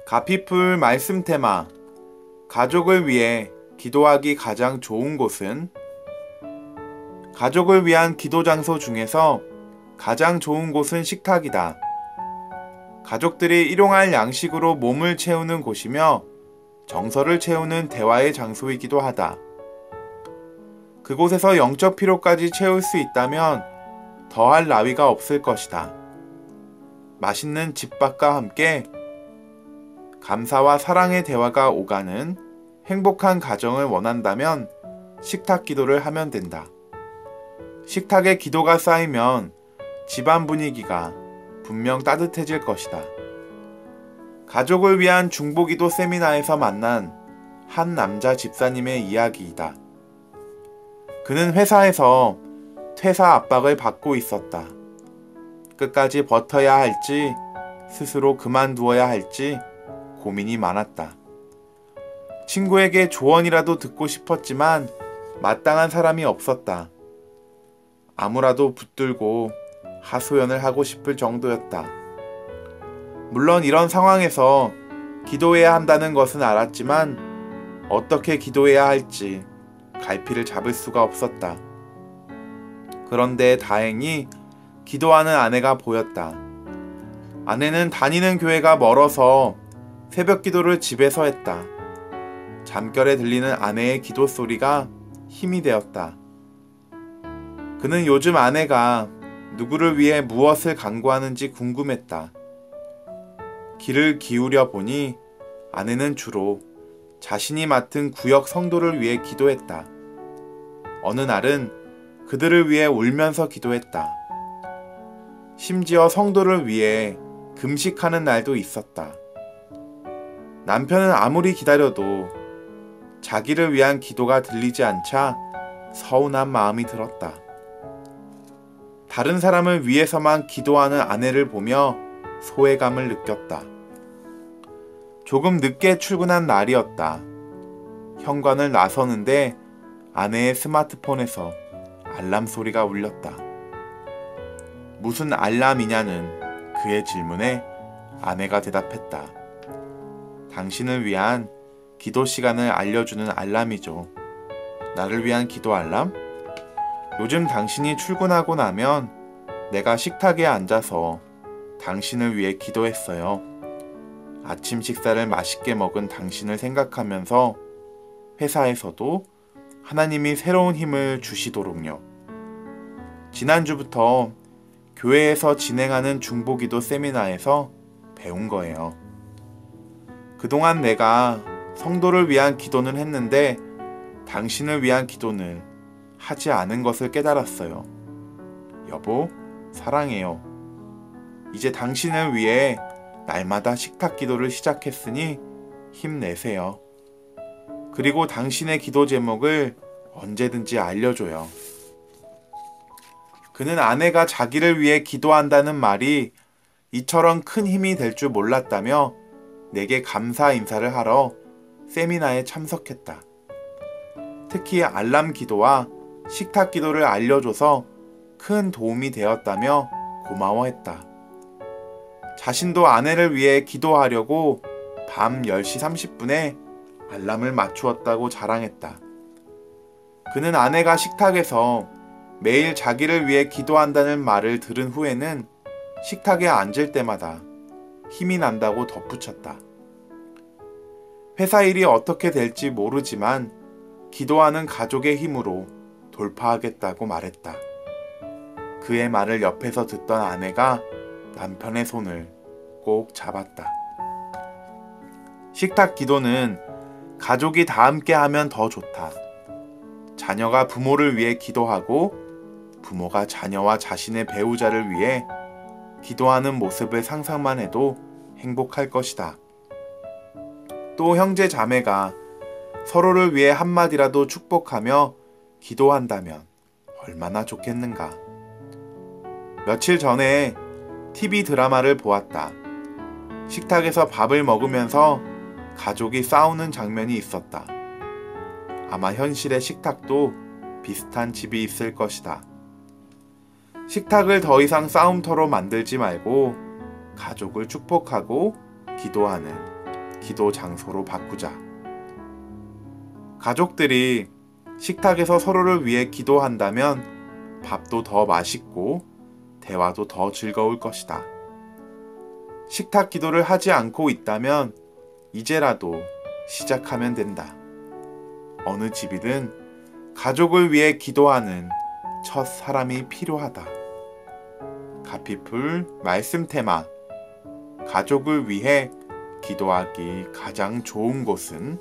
가피풀 말씀 테마 가족을 위해 기도하기 가장 좋은 곳은? 가족을 위한 기도 장소 중에서 가장 좋은 곳은 식탁이다. 가족들이 일용할 양식으로 몸을 채우는 곳이며 정서를 채우는 대화의 장소이기도 하다. 그곳에서 영적 피로까지 채울 수 있다면 더할 나위가 없을 것이다. 맛있는 집밥과 함께 감사와 사랑의 대화가 오가는 행복한 가정을 원한다면 식탁 기도를 하면 된다. 식탁에 기도가 쌓이면 집안 분위기가 분명 따뜻해질 것이다. 가족을 위한 중보기도 세미나에서 만난 한 남자 집사님의 이야기이다. 그는 회사에서 퇴사 압박을 받고 있었다. 끝까지 버텨야 할지 스스로 그만두어야 할지 고민이 많았다. 친구에게 조언이라도 듣고 싶었지만 마땅한 사람이 없었다. 아무라도 붙들고 하소연을 하고 싶을 정도였다. 물론 이런 상황에서 기도해야 한다는 것은 알았지만 어떻게 기도해야 할지 갈피를 잡을 수가 없었다. 그런데 다행히 기도하는 아내가 보였다. 아내는 다니는 교회가 멀어서 새벽 기도를 집에서 했다. 잠결에 들리는 아내의 기도 소리가 힘이 되었다. 그는 요즘 아내가 누구를 위해 무엇을 간구하는지 궁금했다. 귀를 기울여 보니 아내는 주로 자신이 맡은 구역 성도를 위해 기도했다. 어느 날은 그들을 위해 울면서 기도했다. 심지어 성도를 위해 금식하는 날도 있었다. 남편은 아무리 기다려도 자기를 위한 기도가 들리지 않자 서운한 마음이 들었다. 다른 사람을 위해서만 기도하는 아내를 보며 소외감을 느꼈다. 조금 늦게 출근한 날이었다. 현관을 나서는데 아내의 스마트폰에서 알람 소리가 울렸다. 무슨 알람이냐는 그의 질문에 아내가 대답했다. 당신을 위한 기도 시간을 알려주는 알람이죠. 나를 위한 기도 알람? 요즘 당신이 출근하고 나면 내가 식탁에 앉아서 당신을 위해 기도했어요. 아침 식사를 맛있게 먹은 당신을 생각하면서 회사에서도 하나님이 새로운 힘을 주시도록요. 지난주부터 교회에서 진행하는 중보기도 세미나에서 배운 거예요. 그동안 내가 성도를 위한 기도는 했는데 당신을 위한 기도는 하지 않은 것을 깨달았어요. 여보, 사랑해요. 이제 당신을 위해 날마다 식탁 기도를 시작했으니 힘내세요. 그리고 당신의 기도 제목을 언제든지 알려줘요. 그는 아내가 자기를 위해 기도한다는 말이 이처럼 큰 힘이 될 줄 몰랐다며 내게 감사 인사를 하러 세미나에 참석했다. 특히 알람 기도와 식탁 기도를 알려줘서 큰 도움이 되었다며 고마워했다. 자신도 아내를 위해 기도하려고 밤 10시 30분에 알람을 맞추었다고 자랑했다. 그는 아내가 식탁에서 매일 자기를 위해 기도한다는 말을 들은 후에는 식탁에 앉을 때마다 힘이 난다고 덧붙였다. 회사 일이 어떻게 될지 모르지만 기도하는 가족의 힘으로 돌파하겠다고 말했다. 그의 말을 옆에서 듣던 아내가 남편의 손을 꼭 잡았다. 식탁 기도는 가족이 다 함께 하면 더 좋다. 자녀가 부모를 위해 기도하고 부모가 자녀와 자신의 배우자를 위해 기도하는 모습을 상상만 해도 행복할 것이다. 또 형제 자매가 서로를 위해 한마디라도 축복하며 기도한다면 얼마나 좋겠는가. 며칠 전에 TV 드라마를 보았다. 식탁에서 밥을 먹으면서 가족이 싸우는 장면이 있었다. 아마 현실의 식탁도 비슷한 집이 있을 것이다. 식탁을 더 이상 싸움터로 만들지 말고 가족을 축복하고 기도하는 기도 장소로 바꾸자. 가족들이 식탁에서 서로를 위해 기도한다면 밥도 더 맛있고 대화도 더 즐거울 것이다. 식탁 기도를 하지 않고 있다면 이제라도 시작하면 된다. 어느 집이든 가족을 위해 기도하는 첫 사람이 필요하다. 가피풀 말씀 테마 가족을 위해 기도하기 가장 좋은 곳은